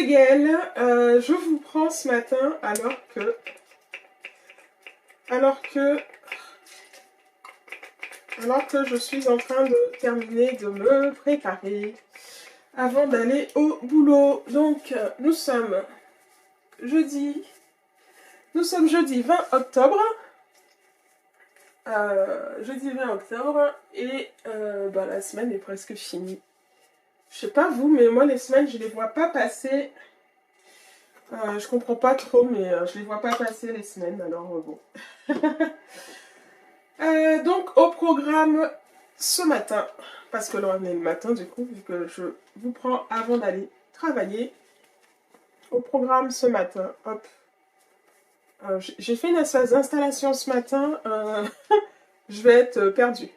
Gaëlle, je vous prends ce matin alors que je suis en train de terminer de me préparer avant d'aller au boulot. Donc nous sommes jeudi 20 octobre. Jeudi 20 octobre et la semaine est presque finie. Je sais pas vous, mais moi les semaines je les vois pas passer. Je comprends pas trop, mais je les vois pas passer les semaines, alors bon. Donc au programme ce matin, parce que là on est le matin du coup, vu que je vous prends avant d'aller travailler. Au programme ce matin, hop. J'ai fait une installation ce matin, je vais être perdue.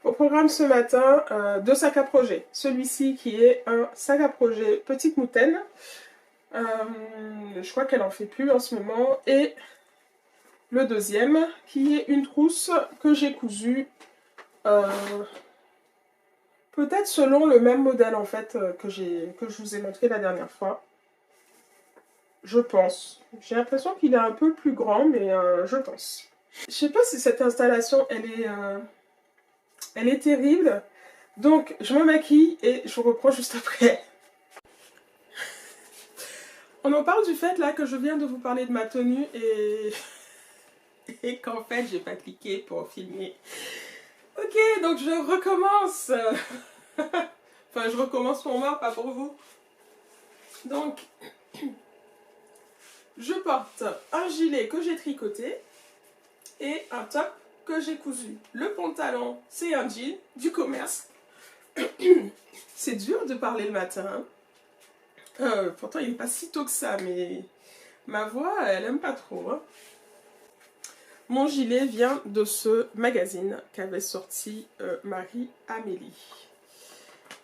Au programme ce matin, deux sacs à projet. Celui-ci qui est un sac à projet Petite Moutaine. Je crois qu'elle en fait plus en ce moment. Et le deuxième qui est une trousse que j'ai cousue. Peut-être selon le même modèle en fait que je vous ai montré la dernière fois. Je pense. J'ai l'impression qu'il est un peu plus grand, mais je pense. Je sais pas si cette installation elle est terrible. Donc je me maquille et je vous reprends juste après. On en parle du fait là que je viens de vous parler de ma tenue et qu'en fait j'ai pas cliqué pour filmer. Ok, donc je recommence. Enfin je recommence pour moi, pas pour vous. Donc je porte un gilet que j'ai tricoté et un top que j'ai cousu. Le pantalon c'est un jean du commerce. C'est dur de parler le matin. Pourtant il n'est pas si tôt que ça, mais ma voix elle aime pas trop. Hein. Mon gilet vient de ce magazine qu'avait sorti Marie-Amélie.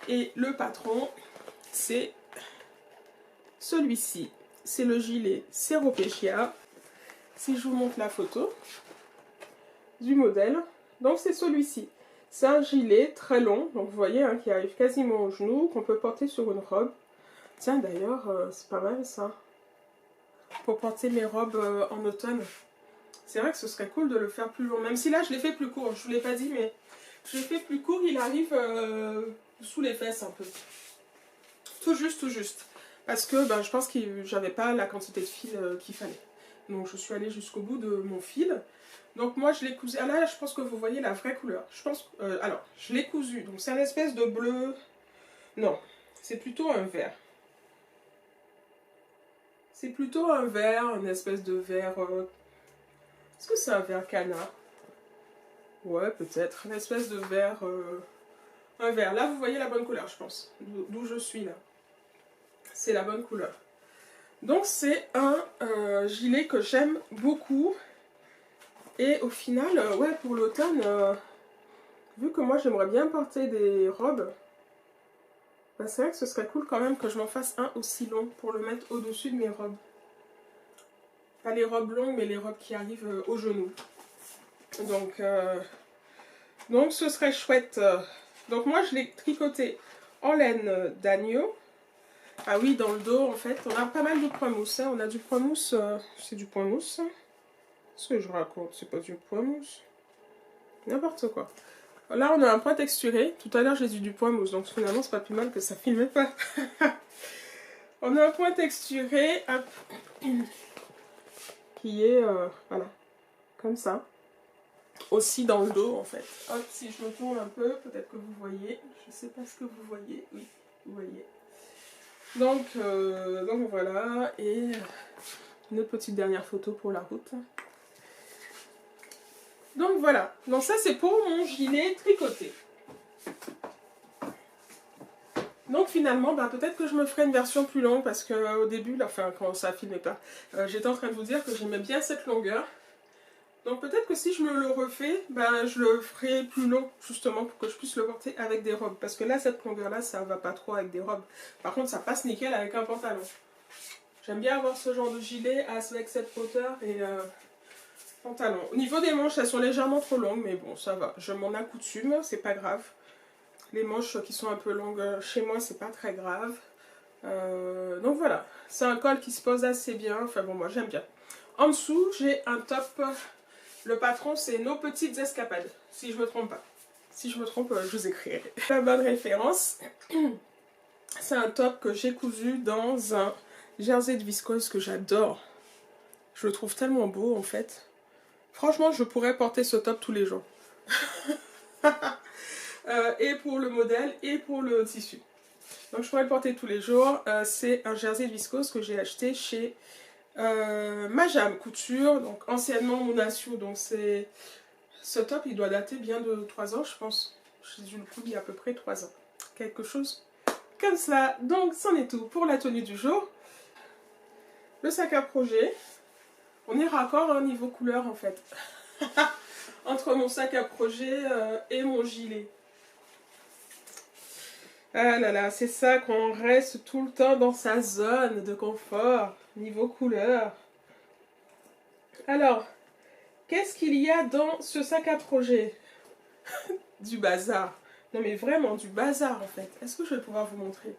Et le patron c'est celui-ci. C'est le gilet Seropéchia. Si je vous montre la photo du modèle, donc c'est celui-ci. C'est un gilet très long, donc vous voyez, hein, qui arrive quasiment au genou, qu'on peut porter sur une robe. Tiens, d'ailleurs, c'est pas mal ça. Pour porter mes robes en automne. C'est vrai que ce serait cool de le faire plus long. Même si là, je l'ai fait plus court. Je vous l'ai pas dit, mais je l'ai fait plus court. Il arrive sous les fesses un peu. Tout juste, tout juste. Parce que je pense que j'avais pas la quantité de fil qu'il fallait. Donc, je suis allée jusqu'au bout de mon fil. Donc, moi, je l'ai cousu. Ah là, je pense que vous voyez la vraie couleur. Je pense... alors, je l'ai cousu. Donc, c'est une espèce de bleu... Non, c'est plutôt un vert. C'est plutôt un vert, une espèce de vert... Est-ce que c'est un vert canard? Ouais, peut-être. Une espèce de vert... Un vert. Là, vous voyez la bonne couleur, je pense. D'où je suis, là. C'est la bonne couleur. Donc, c'est un gilet que j'aime beaucoup. Et au final, ouais, pour l'automne, vu que moi, j'aimerais bien porter des robes, c'est vrai que ce serait cool quand même que je m'en fasse un aussi long pour le mettre au-dessus de mes robes. Pas les robes longues, mais les robes qui arrivent au genou. Donc ce serait chouette. Donc moi, je l'ai tricoté en laine d'agneau. Ah oui, dans le dos, en fait, on a pas mal de point mousse. Hein. On a du point mousse. C'est du point mousse. Ce que je raconte, c'est pas du point mousse. N'importe quoi. Là, on a un point texturé. Tout à l'heure, j'ai dit du point mousse. Donc finalement, c'est pas plus mal que ça filme pas. On a un point texturé. Hop. Qui est, voilà, comme ça. Aussi dans le dos, en fait. Hop, si je me tourne un peu, peut-être que vous voyez. Je sais pas ce que vous voyez. Oui, vous voyez. Donc voilà. Et une petite dernière photo pour la route. Donc voilà. Donc ça, c'est pour mon gilet tricoté. Donc finalement, peut-être que je me ferai une version plus longue parce qu'au début, là, enfin quand ça filmait pas, j'étais en train de vous dire que j'aimais bien cette longueur. Donc peut-être que si je me le refais, je le ferai plus long justement pour que je puisse le porter avec des robes. Parce que là, cette longueur-là, ça va pas trop avec des robes. Par contre, ça passe nickel avec un pantalon. J'aime bien avoir ce genre de gilet avec cette hauteur et pantalon. Au niveau des manches, elles sont légèrement trop longues, mais bon, ça va. Je m'en accoutume, c'est pas grave. Les manches qui sont un peu longues chez moi, c'est pas très grave. Donc voilà, c'est un col qui se pose assez bien, enfin bon moi j'aime bien. En dessous j'ai un top, le patron c'est Nos Petites Escapades, si je me trompe pas. Si je me trompe, je vous écrirai. La bonne référence, c'est un top que j'ai cousu dans un jersey de viscose que j'adore. Je le trouve tellement beau en fait. Franchement je pourrais porter ce top tous les jours. Et pour le modèle et pour le tissu. Donc je pourrais le porter tous les jours. C'est un jersey de viscose que j'ai acheté chez Majam Couture, donc anciennement Monasio. Donc c'est ce top, il doit dater bien de 3 ans, je pense. J'ai dû le couper il y a à peu près 3 ans. Quelque chose comme cela. Donc c'en est tout pour la tenue du jour. Le sac à projet. On est raccord à un niveau couleur en fait. Entre mon sac à projet et mon gilet. Ah là là, c'est ça qu'on reste tout le temps dans sa zone de confort, niveau couleur. Alors, qu'est-ce qu'il y a dans ce sac à projet? Du bazar. Non mais vraiment, du bazar en fait. Est-ce que je vais pouvoir vous montrer?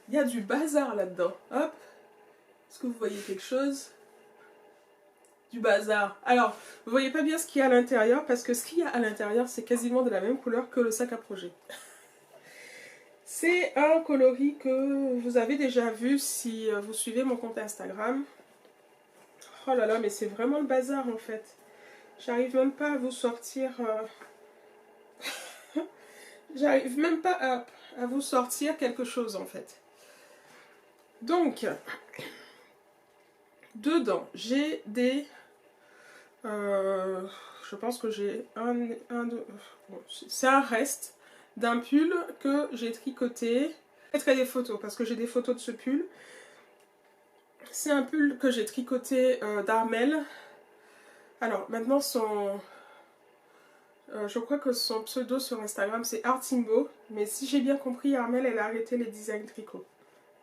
Il y a du bazar là-dedans. Hop. Est-ce que vous voyez quelque chose? Du bazar. Alors, vous voyez pas bien ce qu'il y a à l'intérieur, parce que ce qu'il y a à l'intérieur, c'est quasiment de la même couleur que le sac à projet. C'est un coloris que vous avez déjà vu si vous suivez mon compte Instagram. Oh là là, mais c'est vraiment le bazar en fait. J'arrive même pas à vous sortir... J'arrive même pas à vous sortir quelque chose en fait. Donc, dedans, j'ai des... je pense que j'ai deux... Bon, c'est un reste d'un pull que j'ai tricoté. Je mettrai des photos parce que j'ai des photos de ce pull. C'est un pull que j'ai tricoté d'Armel. Alors maintenant je crois que son pseudo sur Instagram c'est Artimbo. Mais si j'ai bien compris, Armel elle a arrêté les designs tricot.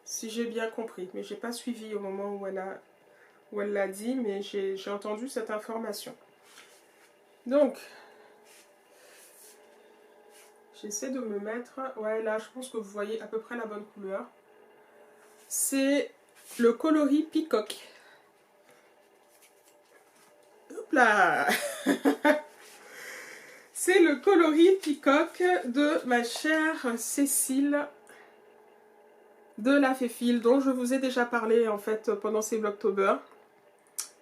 Si j'ai bien compris. Mais j'ai pas suivi au moment où elle l'a dit. Mais j'ai entendu cette information. Donc... J'essaie de me mettre... Ouais, là, je pense que vous voyez à peu près la bonne couleur. C'est le coloris Peacock. Hop là. C'est le coloris Peacock de ma chère Cécile de La Féfile, dont je vous ai déjà parlé, en fait, pendant ces Vlogtober.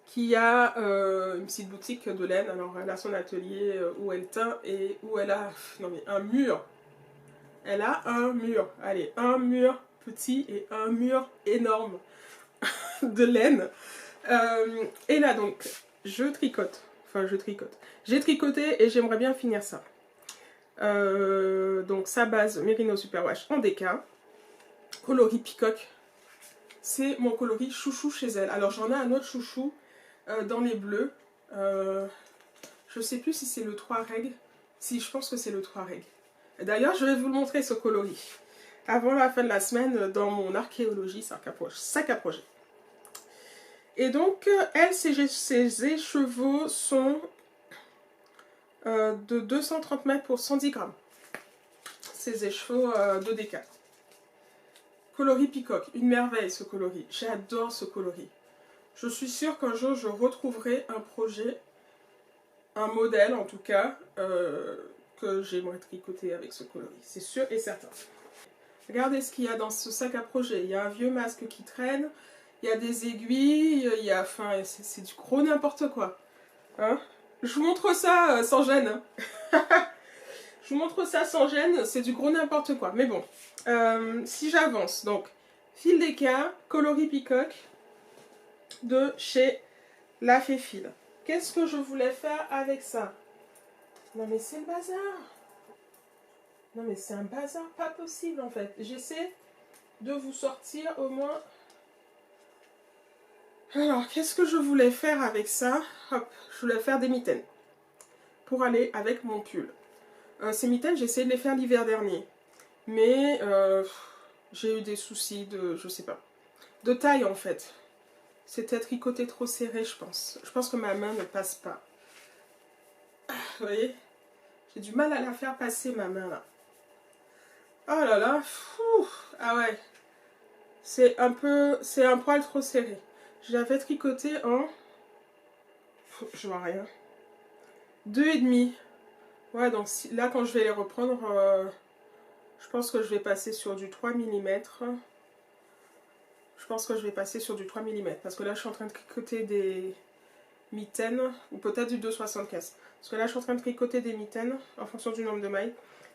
Qui a une petite boutique de laine. Alors, elle a son atelier où elle teint et où elle a... Non mais, un mur. Elle a un mur. Allez, un mur petit et un mur énorme de laine. Et là donc, je tricote. Enfin, je tricote. J'ai tricoté et j'aimerais bien finir ça. Donc, sa base Merino Superwash en DK. Coloris Peacock. C'est mon coloris chouchou chez elle. Alors, j'en ai un autre chouchou dans les bleus. Je sais plus si c'est le 3 règles. Si, je pense que c'est le 3 règles. D'ailleurs, je vais vous le montrer ce coloris avant la fin de la semaine dans mon archéologie sac à projet. Et donc, elle, ses écheveaux sont de 230 mètres pour 110 grammes. Ses écheveaux de DK. Coloris Peacock, une merveille ce coloris. J'adore ce coloris. Je suis sûre qu'un jour je retrouverai un projet, un modèle en tout cas, que j'aimerais tricoter avec ce coloris. C'est sûr et certain. Regardez ce qu'il y a dans ce sac à projet. Il y a un vieux masque qui traîne, il y a des aiguilles, il y a... Enfin, c'est du gros n'importe quoi. Hein? Je vous montre ça sans gêne. Je vous montre ça sans gêne, c'est du gros n'importe quoi. Mais bon, si j'avance, donc, fil d'équin, coloris Peacock de chez La Féfile. Qu'est-ce que je voulais faire avec ça? Non mais c'est le bazar. Non mais c'est un bazar pas possible en fait. J'essaie de vous sortir au moins... Alors, qu'est-ce que je voulais faire avec ça? Hop, je voulais faire des mitaines. Pour aller avec mon pull. Ces mitaines, j'ai essayé de les faire l'hiver dernier. Mais j'ai eu des soucis de... je sais pas. De taille en fait. C'était tricoté trop serré, je pense. Je pense que ma main ne passe pas. Vous voyez? J'ai du mal à la faire passer ma main là. Oh là là. Fou. Ah ouais. c'est un poil trop serré. Je l'avais tricoté en... Je vois rien. 2,5. Ouais, donc là, quand je vais les reprendre, je pense que je vais passer sur du 3 mm. Je pense que je vais passer sur du 3 mm. Parce que là, je suis en train de tricoter des mitaines. Ou peut-être du 2,75. Parce que là, je suis en train de tricoter des mitaines, en fonction du nombre de mailles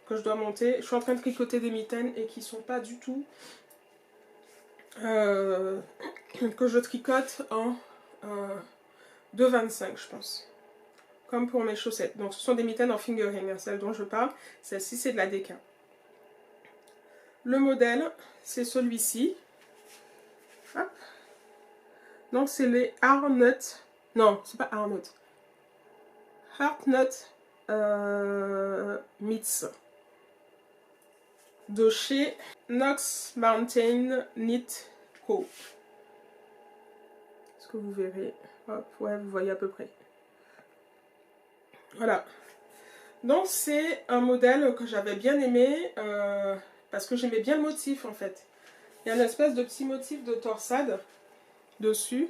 que je dois monter. Je suis en train de tricoter des mitaines et qui sont pas du tout... que je tricote en 2,25, je pense. Comme pour mes chaussettes. Donc ce sont des mitaines en fingering, hein, celles dont je parle. Celle-ci, c'est de la DK. Le modèle, c'est celui-ci. Donc c'est les Heartnut. Non, c'est pas Heartnut. Heartnut Meets. De chez Knox Mountain Knit Co. Est-ce que vous verrez? Hop, ouais, vous voyez à peu près. Voilà. Donc c'est un modèle que j'avais bien aimé parce que j'aimais bien le motif en fait. Il y a une espèce de petit motif de torsade dessus.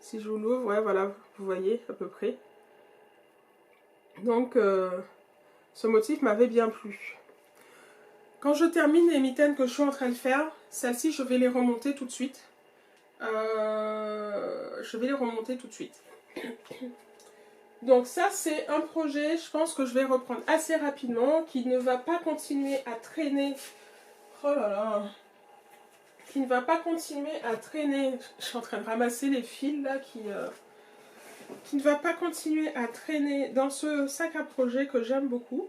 Si je vous l'ouvre, ouais, voilà, vous voyez à peu près. Donc ce motif m'avait bien plu. Quand je termine les mitaines que je suis en train de faire, celles-ci je vais les remonter tout de suite. Donc ça c'est un projet, je pense que je vais reprendre assez rapidement, qui ne va pas continuer à traîner. Oh là là. Qui ne va pas continuer à traîner. Je suis en train de ramasser les fils là qui ne va pas continuer à traîner dans ce sac à projet que j'aime beaucoup.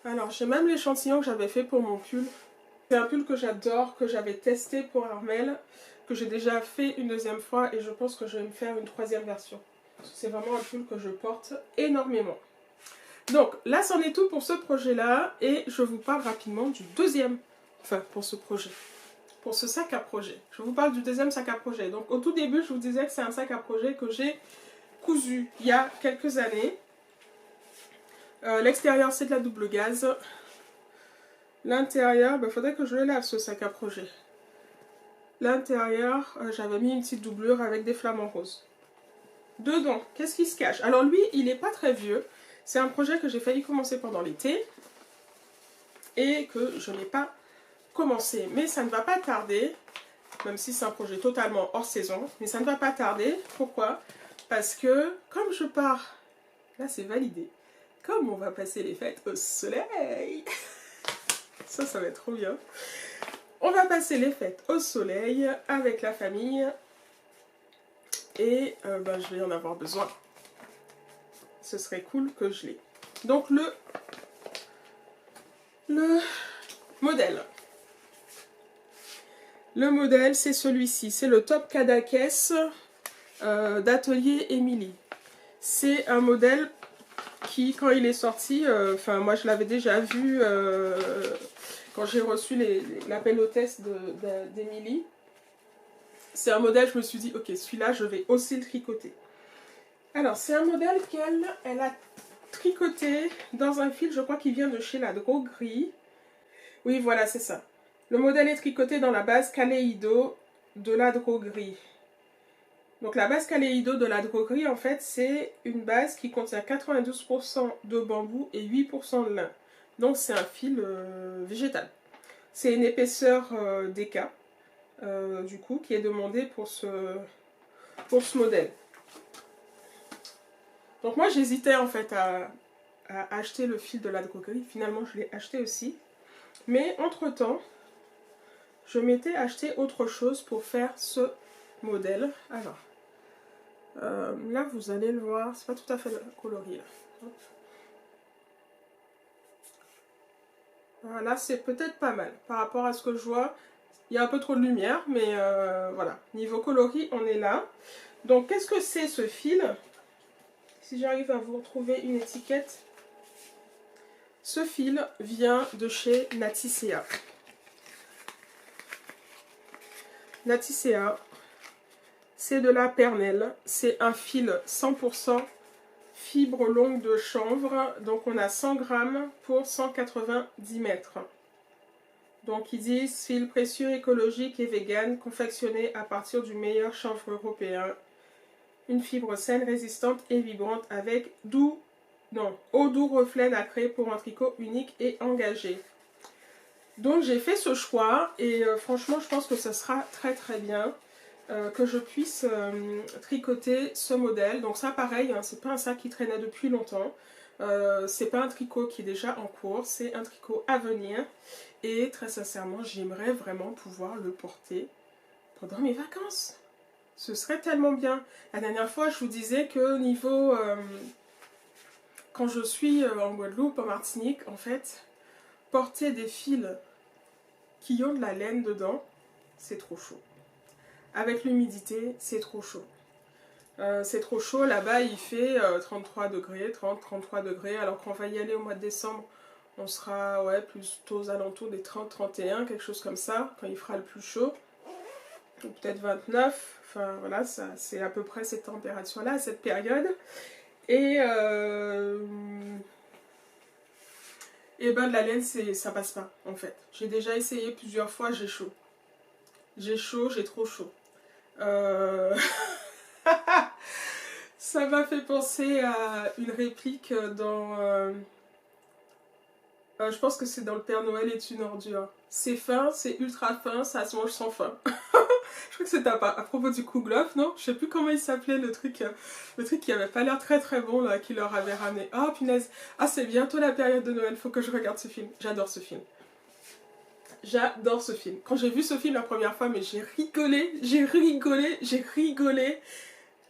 Alors j'ai même l'échantillon que j'avais fait pour mon pull. C'est un pull que j'adore, que j'avais testé pour Armelle, que j'ai déjà fait une deuxième fois et je pense que je vais me faire une troisième version. C'est vraiment un pull que je porte énormément. Donc là c'en est tout pour ce projet là et je vous parle rapidement du deuxième, enfin pour ce projet, pour ce sac à projet. Je vous parle du deuxième sac à projet. Donc au tout début je vous disais que c'est un sac à projet que j'ai cousu il y a quelques années. L'extérieur c'est de la double gaze. L'intérieur, il faudrait que je le lave ce sac à projet. L'intérieur, j'avais mis une petite doublure avec des flamants roses. Dedans, qu'est-ce qui se cache? Alors lui, il n'est pas très vieux. C'est un projet que j'ai failli commencer pendant l'été. Et que je n'ai pas commencé. Mais ça ne va pas tarder. Même si c'est un projet totalement hors saison. Mais ça ne va pas tarder. Pourquoi? Parce que, comme je pars... Là, c'est validé. Comme on va passer les fêtes au soleil... Ça va être trop bien. On va passer les fêtes au soleil avec la famille. Et je vais en avoir besoin. Ce serait cool que je l'ai. Donc le modèle. Le modèle, c'est celui-ci. C'est le Top Cadaqués d'Atelier Émilie. C'est un modèle qui, quand il est sorti, moi je l'avais déjà vu quand j'ai reçu l'appel au test d'Émilie. C'est un modèle, je me suis dit, ok, celui-là, je vais aussi le tricoter. Alors, c'est un modèle qu'elle a tricoté dans un fil, je crois qu'il vient de chez La Droguerie. Oui, voilà, c'est ça. Le modèle est tricoté dans la base Kaleido de La Droguerie. Donc la base Kaleido de La Droguerie, en fait, c'est une base qui contient 92% de bambou et 8% de lin. Donc c'est un fil végétal. C'est une épaisseur DK, du coup, qui est demandée pour ce modèle. Donc moi j'hésitais en fait à acheter le fil de La Droguerie. Finalement je l'ai acheté aussi. Mais entre temps, je m'étais acheté autre chose pour faire ce modèle. Alors, là vous allez le voir, c'est pas tout à fait coloré là. Hop. Là c'est peut-être pas mal par rapport à ce que je vois. Il y a un peu trop de lumière, mais voilà. Niveau coloris, on est là. Donc qu'est-ce que c'est ce fil? Si j'arrive à vous retrouver une étiquette. Ce fil vient de chez Naticea. Naticea, c'est de la pernelle. C'est un fil 100% fibre longue de chanvre. Donc on a 100 grammes pour 190 mètres. Donc ils disent fil précieux, écologique et vegan, confectionné à partir du meilleur chanvre européen. Une fibre saine, résistante et vibrante avec au doux reflet nacré pour un tricot unique et engagé. Donc j'ai fait ce choix et franchement je pense que ça sera très très bien que je puisse tricoter ce modèle. Donc ça pareil, hein, c'est pas un sac qui traînait depuis longtemps. C'est pas un tricot qui est déjà en cours, c'est un tricot à venir. Et très sincèrement, j'aimerais vraiment pouvoir le porter pendant mes vacances. Ce serait tellement bien. La dernière fois, je vous disais que niveau... quand je suis en Guadeloupe, en Martinique, en fait, porter des fils qui ont de la laine dedans, c'est trop chaud. Avec l'humidité, c'est trop chaud. C'est trop chaud, là-bas il fait 33 degrés, 30-33 degrés, alors qu'on va y aller au mois de décembre, on sera plutôt aux alentours des 30-31, quelque chose comme ça, quand il fera le plus chaud, ou peut-être 29, enfin voilà, c'est à peu près cette température-là, à cette période. Et ben de la laine, ça passe pas, en fait. J'ai déjà essayé plusieurs fois, j'ai chaud. J'ai chaud, j'ai trop chaud. Ça m'a fait penser à une réplique dans... je pense que c'est dans Le Père Noël est une ordure. C'est fin, c'est ultra fin, ça se mange sans fin. Je crois que c'était à propos du Kouglof, non? Je sais plus comment il s'appelait le truc qui avait pas l'air très très bon là, qui leur avait ramené. Ah punaise, ah c'est bientôt la période de Noël, faut que je regarde ce film. J'adore ce film. J'adore ce film. Quand j'ai vu ce film la première fois, mais j'ai rigolé, j'ai rigolé, j'ai rigolé,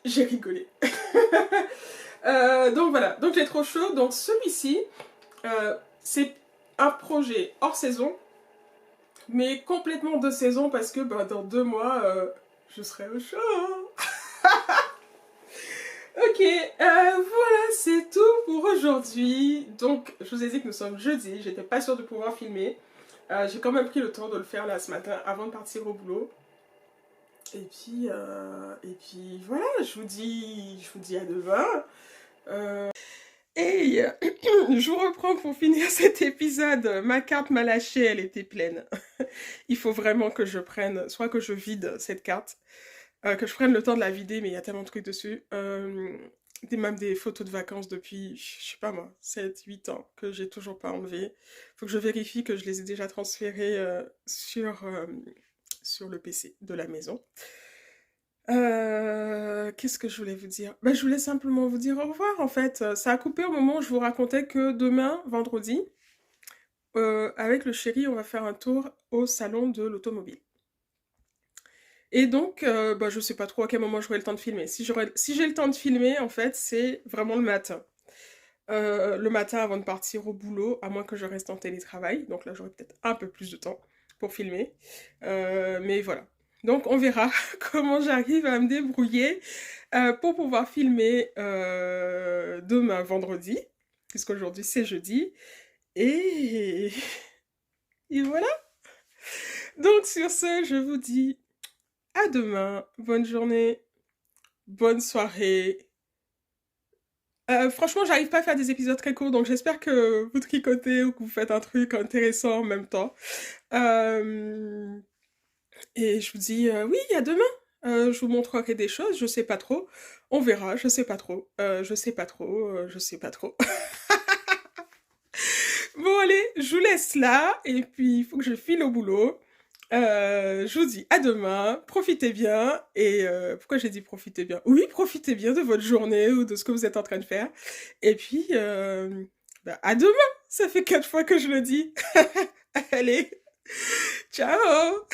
j'ai rigolé. Donc voilà, donc j'ai trop chaud. Donc celui-ci, c'est un projet hors saison, mais complètement de saison parce que dans 2 mois, je serai au chaud. Ok, voilà, c'est tout pour aujourd'hui. Donc, je vous ai dit que nous sommes jeudi, j'étais pas sûre de pouvoir filmer. J'ai quand même pris le temps de le faire là ce matin avant de partir au boulot. Et puis voilà, je vous dis à demain. Et je vous reprends pour finir cet épisode. Ma carte m'a lâché, elle était pleine. Il faut vraiment que je prenne, soit que je vide cette carte, que je prenne le temps de la vider, mais il y a tellement de trucs dessus. Même des photos de vacances depuis, je sais pas moi, 7-8 ans, que j'ai toujours pas enlevé. Faut que je vérifie que je les ai déjà transférés sur le PC de la maison. Qu'est-ce que je voulais vous dire? Je voulais simplement vous dire au revoir en fait. Ça a coupé au moment où je vous racontais que demain, vendredi, avec le chéri, on va faire un tour au salon de l'automobile. Et donc, je sais pas trop à quel moment j'aurai le temps de filmer. Si j'ai le temps de filmer, en fait, c'est vraiment le matin. Le matin avant de partir au boulot, à moins que je reste en télétravail. Donc là, j'aurai peut-être un peu plus de temps pour filmer. Mais voilà. Donc on verra comment j'arrive à me débrouiller pour pouvoir filmer demain vendredi, puisqu'aujourd'hui c'est jeudi. Et... et voilà. Donc sur ce, je vous dis à demain. Bonne journée, bonne soirée. Franchement, j'arrive pas à faire des épisodes très courts, donc j'espère que vous tricotez ou que vous faites un truc intéressant en même temps. Et je vous dis oui, à demain. Je vous montrerai des choses, je sais pas trop. On verra, je sais pas trop. Je sais pas trop, je sais pas trop. Bon allez, je vous laisse là, et puis il faut que je file au boulot. Je vous dis à demain, profitez bien, et pourquoi j'ai dit profitez bien? Oui, profitez bien de votre journée ou de ce que vous êtes en train de faire. Et puis, à demain, ça fait 4 fois que je le dis. Allez, ciao.